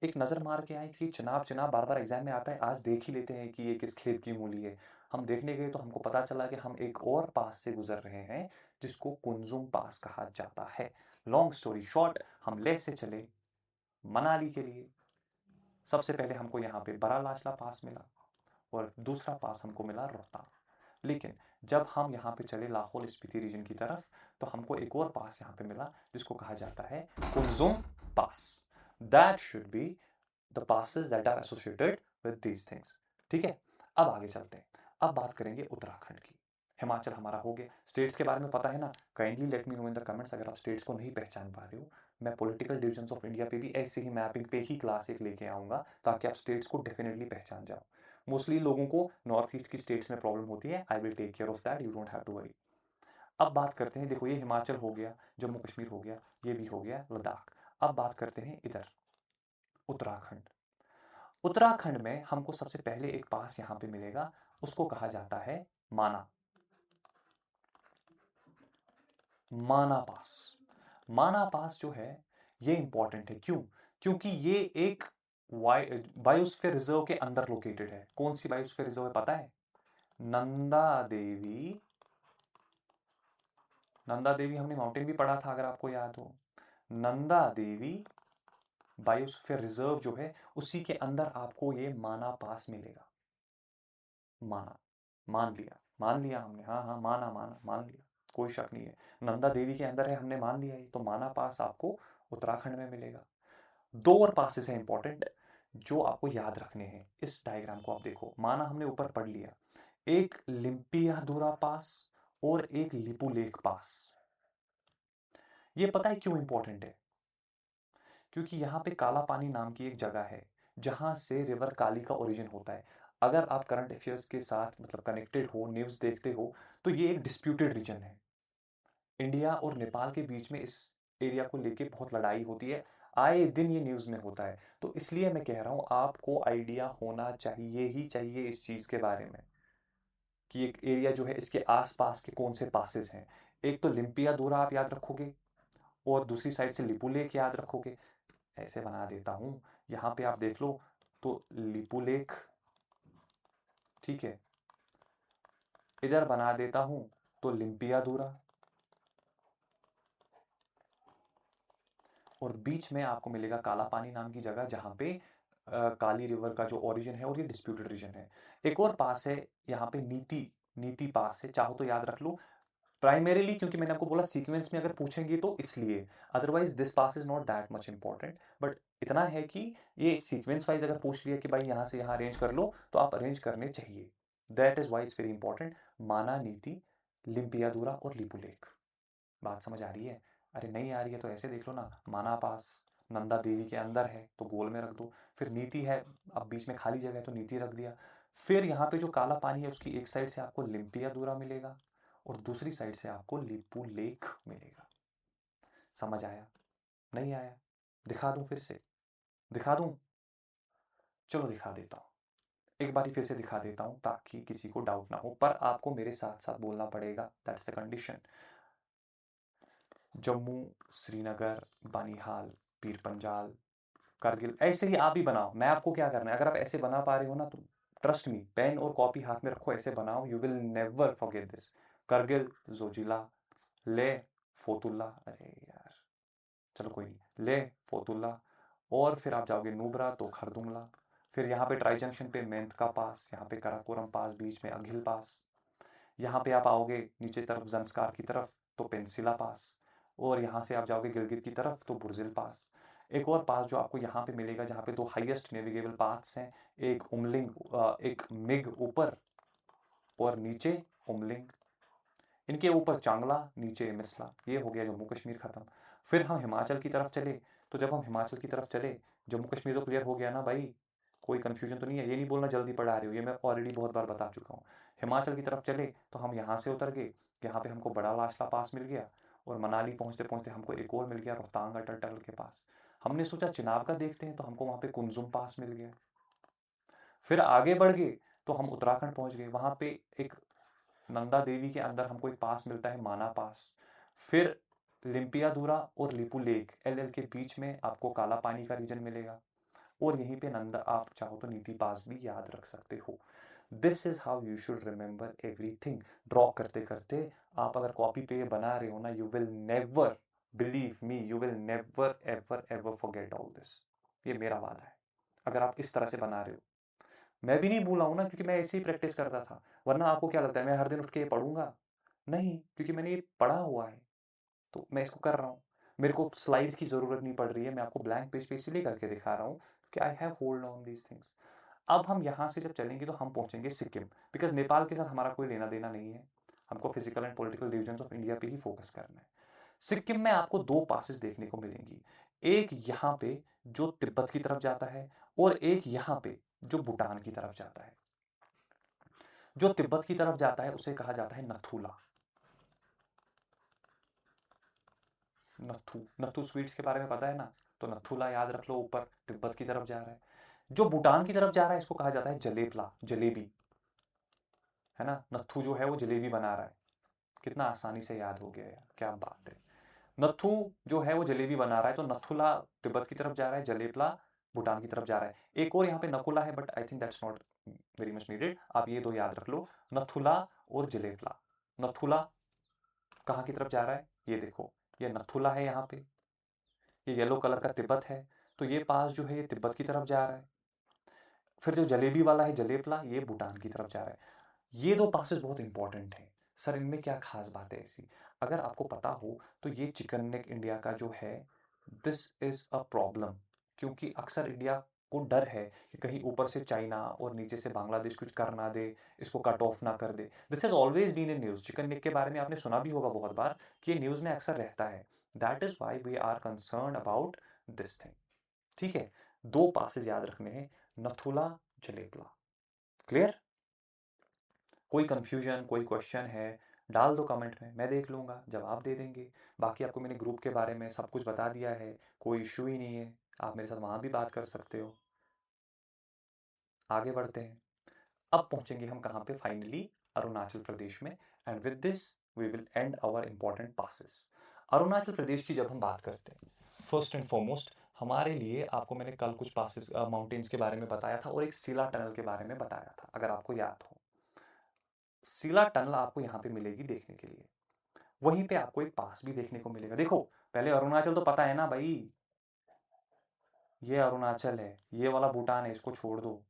A: एक नज़र मार के आए कि चिनाब चिनाब बार बार एग्जाम में आता है, आज देख ही लेते हैं कि ये किस खेत की मूली है। हम देखने गए तो हमको पता चला कि हम एक और पास से गुजर रहे हैं जिसको कुंजुम पास कहा जाता है। लॉन्ग स्टोरी शॉर्ट, हम लेह से चले मनाली के लिए। सबसे पहले हमको यहाँ पे बरालाचला पास मिला और दूसरा पास हमको मिला रोहतांग। लेकिन जब हम यहाँ पे चले लाहौल स्पीति रीजन की तरफ तो हमको एक और पास यहाँ पे मिला जिसको कहा जाता है Kunzum pass. That should be the passes that are associated with these things, ठीक है? अब आगे चलते हैं, अब बात करेंगे उत्तराखंड की। हिमाचल हमारा हो गया, स्टेट्स के बारे में पता है ना? Kindly let me know in the comments अगर आप स्टेट्स को नहीं पहचान पा रहे हो। मैं पॉलिटिकल डिविजन्स ऑफ इंडिया पे भी ऐसे ही मैपिंग पे ही क्लास एक लेके आऊँगा ताकि आप स्टेट्स को डेफिनेटली पहचान जाओ। मोस्टली लोगों को नॉर्थ ईस्ट की स्टेट्स में प्रॉब्लम होती है, I will take care of that, you don't have to worry. अब बात करते हैं, देखो ये हिमाचल हो गया, जम्मू कश्मीर हो गया, ये भी हो गया लद्दाख। अब बात करते हैं इधर उत्तराखंड। उत्तराखंड में हमको सबसे पहले एक पास यहाँ पे मिलेगा, उसको कहा जाता है माना। माना पास। माना पास जो है ये इंपॉर्टेंट है, क्यों? क्योंकि ये एक बायोस्फीयर रिजर्व के अंदर लोकेटेड है। कौन सी बायोस्फीयर रिजर्व है पता है? नंदा देवी। नंदा देवी हमने माउंटेन भी पढ़ा था अगर आपको याद हो। नंदा देवी बायोस्फीयर रिजर्व जो है उसी के अंदर आपको ये माना पास मिलेगा। माना, मान लिया हमने, हाँ हाँ माना माना मान लिया, कोई शक नहीं है, नंदा देवी के अंदर है, हमने मान लिया ये, तो माना पास आपको उत्तराखंड में मिलेगा। दो और पासेस हैं इंपॉर्टेंट जो आपको याद रखने हैं। इस डायग्राम को आप देखो, माना हमने ऊपर पढ़ लिया, एक लिम्पियाधुरा पास और एक लिपुलेख पास। ये पता है क्यों इंपॉर्टेंट है? क्योंकि यहाँ पे काला पानी नाम की एक जगह है जहाँ से रिवर काली का ओरिजिन होता है। अगर आप करंट अफेयर्स के साथ मतलब कनेक्टेड हो, न्यूज़ देखते हो, तो ये एक डिस्प्यूटेड रीजन है। इंडिया और नेपाल के बीच में इस एरिया को लेके बहुत लड़ाई होती है, आए दिन ये न्यूज़ में होता है। तो इसलिए मैं कह रहा हूँ आपको आइडिया होना चाहिए ही चाहिए इस चीज़ के बारे में कि एक एरिया जो है इसके आसपास के कौन से पासेस हैं। एक तो लिम्पियाधुरा आप याद रखोगे और दूसरी साइड से लिपुलेख याद रखोगे। ऐसे बना देता हूँ, यहाँ पे आप देख लो तो लिपुलेख, ठीक है, इधर बना देता हूँ तो लिम्पियाधुरा, और बीच में आपको मिलेगा काला पानी नाम की जगह जहाँ पे काली रिवर का जो ओरिजिन है और ये डिस्प्यूटेड रीजन है। एक और पास है यहाँ पे नीति, नीति पास है, चाहो तो याद रख लो प्राइमरीली, क्योंकि मैंने आपको बोला सीक्वेंस में अगर पूछेंगे तो इसलिए, otherwise this pass is not that much important. But इतना है कि ये सीक्वेंस वाइज अगर पूछ लिया कि भाई यहाँ से यहाँ अरेंज कर लो तो आप अरेंज करने चाहिए, that is why it's very important. माना, नीति, लिम्पियाधुरा और लिपुलेख। बात समझ आ रही है? अरे नहीं आ रही है तो ऐसे देख लो ना, माना पास नंदा देवी के अंदर है तो गोल में रख दो, फिर नीति है, अब बीच में खाली जगह है तो नीति रख दिया, फिर यहाँ पे जो काला पानी है उसकी एक साइड से आपको लिम्पियाधुरा मिलेगा और दूसरी साइड से आपको लिपुलेख मिलेगा। समझ आया? नहीं आया? दिखा दूं फिर से? दिखा दूं? चलो दिखा देता हूँ, एक बारी फिर से दिखा देता हूँ ताकि किसी को डाउट ना हो, पर आपको मेरे साथ साथ बोलना पड़ेगा, that's the condition. Jammu, Srinagar, Banihal, Pir Panjal, Kargil, ऐसे ही आप ही बनाओ। मैं आपको क्या करना है, अगर आप ऐसे बना पा रहे हो ना तो ट्रस्ट मी, पेन और कॉपी हाथ में रखो, ऐसे बनाओ, you will never forget this. Kargil, Zoji La, ले, फोतुल्ला, अरे यार चलो कोई नहीं, ले, फोतुल्ला, और फिर आप जाओगे नुब्रा तो खरदुंगला, फिर यहाँ पे ट्राई जंक्शन पे मेंतका पास, यहाँ पे कराकोरम पास, बीच में अघिल पास, यहाँ पे आप आओगे नीचे तरफ जंस्कार की तरफ तो पेंसिला पास, और यहाँ से आप जाओगे गिलगित की तरफ तो बुर्जिल पास। एक और पास जो आपको यहाँ पे मिलेगा जहाँ पे दो हाईएस्ट नेविगेबल पाथ्स हैं, एक उमलिंग, एक मिग ऊपर और नीचे उमलिंग, इनके ऊपर चांगला, नीचे मिसला। ये हो गया जम्मू कश्मीर खत्म। फिर हम हिमाचल की तरफ चले, तो जब हम हिमाचल की तरफ चले, जम्मू कश्मीर तो क्लियर हो गया ना भाई, कोई कंफ्यूजन तो नहीं है, ये नहीं बोलना जल्दी पढ़ा रहे हो, ये मैं ऑलरेडी बहुत बार बता चुका हूँ। हिमाचल की तरफ चले तो हम यहाँ से उतर गए, यहाँ पे हमको बड़ा लाशला पास मिल गया, और मनाली पहुँचते पहुँचते हमको एक और मिल गया रोहतांग अटल टनल के पास। हमने सोचा चिनाब का देखते हैं तो हमको वहाँ पे कुंजुम पास मिल गया। फिर आगे बढ़ गए तो हम उत्तराखंड पहुँच गए, वहाँ पे एक नंदा देवी के अंदर हमको एक पास मिलता है माना पास। फिर लिम्पियाधुरा और लिपुलेख, एल के बीच में आपको काला पानी का रीजन मिलेगा, और यहीं पे नंदा, आप चाहो तो नीति पास भी याद रख सकते हो। This is how you should remember everything. Draw करते करते आप अगर कॉपी पे बना रहे हो ना, you will never, believe me, you will never ever ever forget all this. ये मेरा वादा है, अगर आप इस तरह से बना रहे हो। मैं भी नहीं भूला हूँ ना, क्योंकि मैं ऐसे ही प्रैक्टिस करता था, वरना आपको क्या लगता है मैं हर दिन उठ के ये पढ़ूंगा? नहीं, क्योंकि मैंने ये पढ़ा हुआ है तो मैं इसको कर रहा हूँ। मेरे को स्लाइड्स की ज़रूरत नहीं पड़ रही है, मैं आपको ब्लैंक पेज पे इसीलिए करके दिखा रहा हूँ कि I have hold on these things. अब हम यहाँ से जब चलेंगे तो हम पहुँचेंगे सिक्किम, बिकॉज नेपाल के साथ हमारा कोई लेना देना नहीं है, हमको physical and political division of India पे ही फोकस करना है। सिक्किम में आपको दो पासेस देखने को मिलेंगी, एक यहाँ पे जो तिब्बत की तरफ जाता है, और एक यहाँ पे जो भूटान की तरफ जाता है। जो तिब्बत की तरफ जाता है उसे कहा जाता है नथुला। नथु, नथु स्वीट्स के बारे में पता है ना, तो नथुला याद रख लो, ऊपर तिब्बत की तरफ जा रहा है। जो भूटान की तरफ जा रहा है इसको कहा जाता है जलेबला, जलेबी, है ना। नथु जो है वो जलेबी बना रहा है, कितना आसानी से याद हो गया यार, क्या बात है। नथु जो है वो जलेबी बना रहा है, तो नथुला तिब्बत की तरफ जा रहा है, जलेबला भूटान की तरफ जा रहा है। एक और यहाँ पे नकुला है, but I think that's not very much needed, आप ये दो याद रख लो, नथुला और जलेबला। नथुला कहाँ की तरफ जा रहा है, ये देखो, ये नथुला है, यहाँ पे ये येलो कलर का तिब्बत है, तो ये पास जो है ये तिब्बत की तरफ जा रहा है। फिर जो जलेबी वाला है जलेबला, ये भूटान की तरफ जा रहा है। ये दो पासेस बहुत इंपॉर्टेंट हैं। सर इनमें क्या खास बात है ऐसी? अगर आपको पता हो तो ये चिकन नेक इंडिया का जो है, दिस इज अ प्रॉब्लम। क्योंकि अक्सर इंडिया को डर है कि कहीं ऊपर से चाइना और नीचे से बांग्लादेश कुछ कर ना दे, इसको कट ऑफ ना कर दे। This has always been in news. Chicken neck के बारे में आपने सुना भी होगा बहुत बार कि ये न्यूज में अक्सर रहता है। That is why we are concern about this thing. ठीक है, दो पासेस याद रखने हैं, नथुला जलेबला। क्लियर? कोई कंफ्यूजन, कोई क्वेश्चन है, डाल दो कमेंट में, मैं देख लूँगा, जवाब दे देंगे। बाकी आपको मैंने ग्रुप के बारे में सब कुछ बता दिया है, कोई इशू ही नहीं है, आप मेरे साथ वहाँ भी बात कर सकते हो। आगे बढ़ते हैं। अब पहुँचेंगे हम कहाँ पे? फाइनली अरुणाचल प्रदेश में। And with this we will end our important passes. Arunachal Pradesh की जब हम बात करते हैं, फर्स्ट एंड फॉरमोस्ट हमारे लिए, आपको मैंने कल कुछ पासेस माउंटेन्स के बारे में बताया था और एक सिला टनल के बारे में बताया था, अगर आपको याद हो। सिला टनल आपको यहाँ पे मिलेगी देखने के लिए। वहीं पे आपको एक पास भी देखने को मिलेगा। देखो, पहले अरुणाचल तो पता है ना भाई, ये अरुणाचल है, ये वाला भूटान है, इसको छोड़ दो।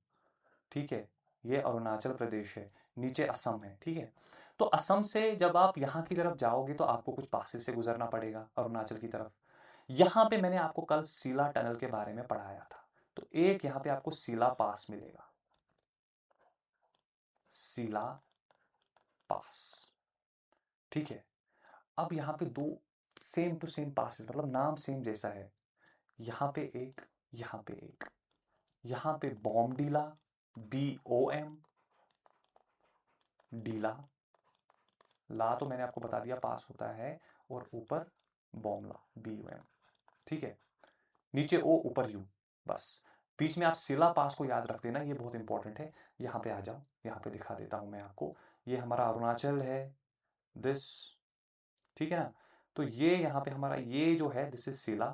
A: ठीक है, ये अरुणाचल प्रदेश है, नीचे असम है। ठीक है, तो असम से जब आप यहाँ की तरफ जाओगे तो आपको कुछ पासेस से गुजरना पड़ेगा अरुणाचल की तरफ। यहाँ पे मैंने आपको कल सीला टनल के बारे में पढ़ाया था, तो एक यहाँ पे आपको सीला पास मिलेगा, सीला पास। ठीक है, अब यहाँ पे दो सेम टू सेम पासेस, मतलब नाम सेम जैसा है। यहाँ पे एक, यहाँ पे एक, यहाँ पे बॉमडीला, BOM डीला, ला तो मैंने आपको बता दिया पास होता है, और ऊपर बॉमला, BOM। ठीक है, नीचे O ऊपर U, बस। बीच में आप सिला पास को याद रख देना, ये बहुत इंपॉर्टेंट है। यहाँ पे आ जाओ, यहाँ पे दिखा देता हूँ मैं आपको। ये हमारा अरुणाचल है, दिस। ठीक है ना, तो ये यहाँ पे हमारा ये जो है, this is Sela,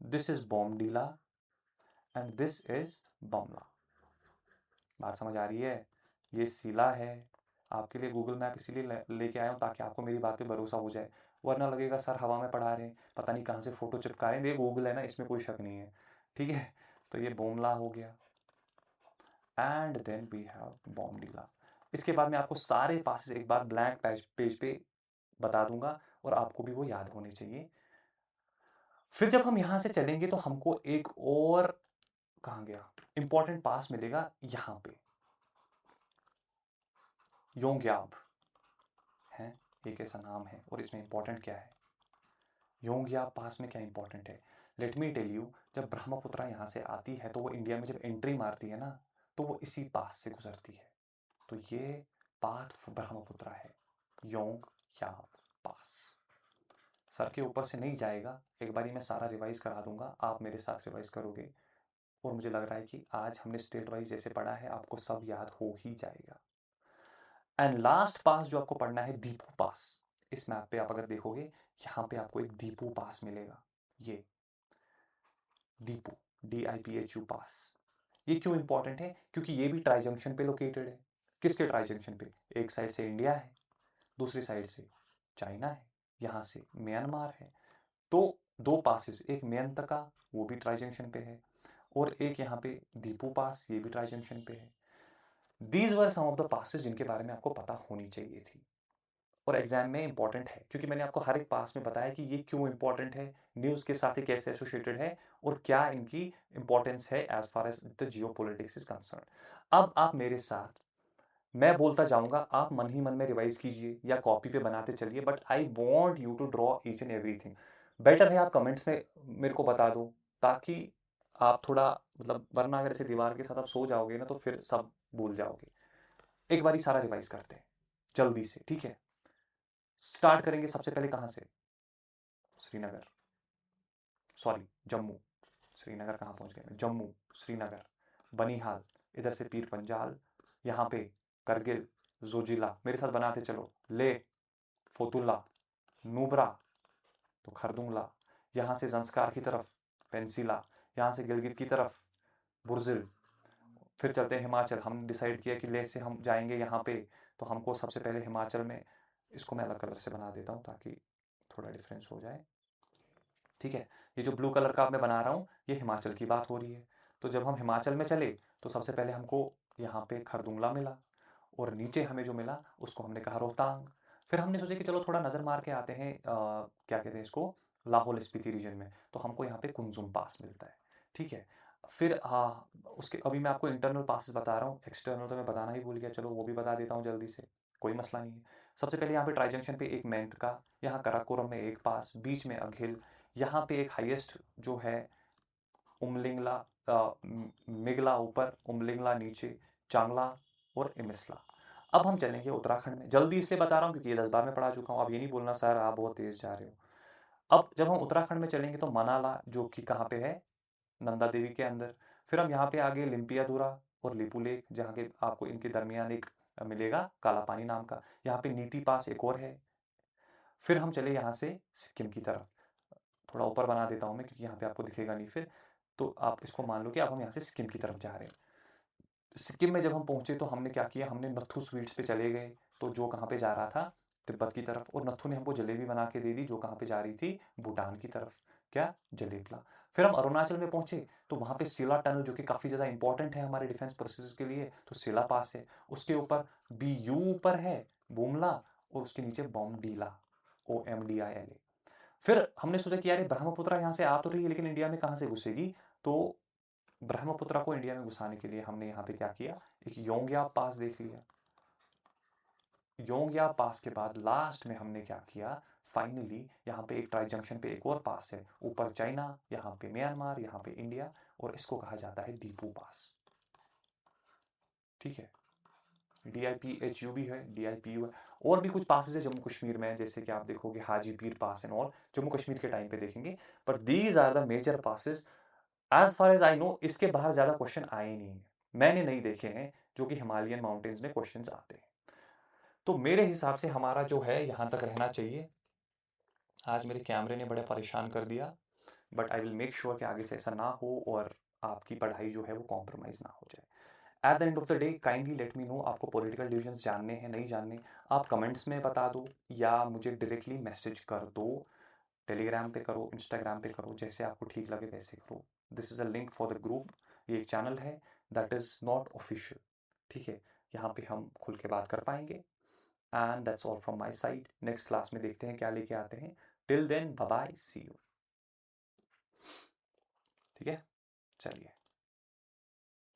A: this is Bomdila and this is Bumla. बात समझ आ रही है? ये सिला है। आपके लिए गूगल मैप इसीलिए लेके आया हूँ ताकि आपको मेरी बात पे भरोसा हो जाए, वरना लगेगा सर हवा में पढ़ा रहे हैं, पता नहीं कहाँ से फोटो चिपका रहे हैं। ये गूगल है ना, इसमें कोई शक नहीं है। ठीक है, तो ये बोमला हो गया, एंड देन वी हैव बॉमडीला। इसके बाद मैं आपको सारे पासेस एक बार ब्लैंक पेज पे बता दूंगा और आपको भी वो याद होने चाहिए। फिर जब हम यहाँ से चलेंगे तो हमको एक और, कहाँ गया, इंपॉर्टेंट पास मिलेगा यहाँ पे, योंग्याब है, एक ऐसा नाम है। और इसमें इंपॉर्टेंट क्या है, योंग्याब पास में क्या इंपॉर्टेंट है, लेट मी टेल यू। जब ब्रह्मपुत्रा यहाँ से आती है तो वो इंडिया में जब एंट्री मारती है ना, तो वो इसी पास से गुजरती है। तो ये पाथ ब्रह्मपुत्रा है, योंग्याब पास। सर के ऊपर से नहीं जाएगा, एक बारी मैं सारा रिवाइज करा दूंगा, आप मेरे साथ रिवाइज करोगे, और मुझे लग रहा है कि आज हमने स्टेट वाइज जैसे पढ़ा है आपको सब याद हो ही जाएगा। एंड लास्ट पास जो आपको पढ़ना है, दीपू पास। इस मैप पे आप अगर देखोगे, यहाँ पे आपको एक दीपू पास मिलेगा, ये दीपू, DIPHU पास। ये क्यों इंपॉर्टेंट है? क्योंकि ये भी ट्राई जंक्शन पे लोकेटेड है। किसके ट्राई जंक्शन पे? एक साइड से इंडिया है, दूसरी साइड से चाइना है, यहाँ से म्यांमार है। तो दो पासिस, एक म्यांतका, वो भी ट्राई जंक्शन पे है, और एक यहाँ पे दीपू पास, ये भी ट्राई जंक्शन पे है। These were some of the passes जिनके बारे में आपको पता होनी चाहिए थी, और एग्जाम में इंपॉर्टेंट है, क्योंकि मैंने आपको हर एक पास में बताया कि ये क्यों इंपॉर्टेंट है, न्यूज़ के साथ ही कैसे एसोसिएटेड है, और क्या इनकी इंपॉर्टेंस है as far as the geopolitics is concern. अब आप मेरे साथ, मैं बोलता जाऊंगा, आप मन ही मन में रिवाइज कीजिए या कॉपी पे बनाते चलिए, but I want you to draw each and everything. Better है आप कमेंट्स में मेरे को बता दो, ताकि आप थोड़ा, मतलब वरना अगर ऐसे दीवार के साथ आप सो जाओगे ना तो फिर सब भूल जाओगे। एक बारी सारा रिवाइज करते हैं जल्दी से, ठीक है? स्टार्ट करेंगे सबसे पहले कहाँ से? श्रीनगर, सॉरी जम्मू। श्रीनगर कहाँ पहुँच गए? जम्मू, श्रीनगर, बनिहाल, इधर से पीर पंजाल, यहाँ पे करगिल, जोजिला, मेरे साथ बनाते चलो, ले, फोतुल्ला, नूबरा, तो खरदुंगला, यहाँ से जंस्कार की तरफ पेंसिला, यहाँ से गिलगित की तरफ बुर्जिल। फिर चलते हैं हिमाचल, हम डिसाइड किया कि ले से हम जाएंगे यहाँ पे, तो हमको सबसे पहले हिमाचल में, इसको मैं अलग कलर से बना देता हूँ ताकि थोड़ा डिफरेंस हो जाए। ठीक है, ये जो ब्लू कलर का मैं बना रहा हूँ ये हिमाचल की बात हो रही है। तो जब हम हिमाचल में चले तो सबसे पहले हमको यहाँ पे खरदुंगला मिला, और नीचे हमें जो मिला उसको हमने कहा रोहतांग। फिर हमने सोचा कि चलो थोड़ा नज़र मार के आते हैं क्या कहते हैं इसको, लाहौल स्पीति रीजन में, तो हमको यहाँ पे कुंजुम पास मिलता है। ठीक है, फिर हाँ उसके अभी मैं आपको इंटरनल पासेस बता रहा हूँ, एक्सटर्नल तो मैं बताना ही भूल गया, चलो वो भी बता देता हूँ जल्दी से, कोई मसला नहीं है। सबसे पहले यहाँ पे ट्राई जंक्शन पे एक मेंट का, यहाँ कराकोरम में एक पास, बीच में अघिल, यहाँ पे एक हाईएस्ट जो है उमलिंगला, मिगला ऊपर, उमलिंगला नीचे, चांगला और इमिसला। अब हम चलेंगे उत्तराखंड में, जल्दी इसलिए बता रहा हूँ क्योंकि ये 10 बार में पढ़ा चुका हूँ, अब ये नहीं बोलना सर आप बहुत तेज जा रहे हो। अब जब हम उत्तराखंड में चलेंगे तो मनाला जो कि कहाँ पे है, नंदा देवी के अंदर। फिर हम यहाँ पे आगे लिम्पियाधुरा और लिपू लेक, जहाँ के आपको इनके दरमियान एक मिलेगा काला पानी नाम का, यहाँ पे नीति पास एक और है। फिर हम चले यहाँ से सिक्किम की तरफ, थोड़ा ऊपर बना देता हूँ मैं क्योंकि यहाँ पे आपको दिखेगा नहीं फिर, तो आप इसको मान लो कि अब हम यहाँ से सिक्किम की तरफ जा रहे हैं। सिक्किम में जब हम पहुंचे तो हमने क्या किया, हमने नथु स्वीट्स पे चले गए, तो जो कहाँ पे जा रहा था, तिब्बत की तरफ, और नथु ने हमको जलेबी बना के दे दी जो कहाँ पे जा रही थी, भूटान की तरफ, क्या, जलेबला। फिर हम अरुणाचल में पहुंचे तो वहाँ पे सिला टनल जो कि काफ़ी ज़्यादा इंपॉर्टेंट है हमारे डिफेंस प्रोसेस के लिए, तो सिला पास है, उसके ऊपर BU ऊपर है, बुमला, और उसके नीचे बॉम्बडीला, OMDILA। फिर हमने सोचा कि यार ये ब्रह्मपुत्र यहाँ से आ तो रही है लेकिन इंडिया में कहाँ से घुसेगी, तो ब्रह्मपुत्र को इंडिया में घुसाने के लिए हमने यहाँ पे क्या किया, एक योंगया पास देख लिया। योंगया पास के बाद लास्ट में हमने क्या किया, फाइनली यहाँ पे एक ट्राई जंक्शन पे एक और पास है, ऊपर चाइना, यहाँ पे म्यांमार, यहाँ पे इंडिया, और इसको कहा जाता है दीपू पास। ठीक है, DIPHU भी है, DIPU है, और भी कुछ पासेस है जम्मू कश्मीर में, जैसे कि आप देखोगे Haji Pir pass and all, Jammu Kashmir के टाइम पे देखेंगे, पर these are the major passes. As far as I know इसके बाहर ज़्यादा क्वेश्चन आए नहीं हैं, मैंने नहीं देखे हैं जो कि हिमालयन माउंटेन्स में क्वेश्चंस आते हैं। तो मेरे हिसाब से हमारा जो है यहाँ तक रहना चाहिए। आज मेरे कैमरे ने बड़ा परेशान कर दिया, but I will make sure कि आगे से ऐसा ना हो और आपकी पढ़ाई जो है वो कॉम्प्रोमाइज़ ना हो जाए। At the end of the day kindly let me know आपको पॉलिटिकल डिविजन्स जानने हैं नहीं जानने, आप कमेंट्स में बता दो या मुझे डायरेक्टली मैसेज कर दो, टेलीग्राम पे करो, इंस्टाग्राम पे करो, जैसे आपको ठीक लगे वैसे करो। This is a link for the group, ये एक चैनल है दैट इज़ नॉट ऑफिशियल। ठीक है, यहाँ पे हम खुल के बात कर पाएंगे। And that's all from my side, next class में देखते हैं क्या लेके आते हैं। Till then bye bye, see you. ठीक है, चलिए।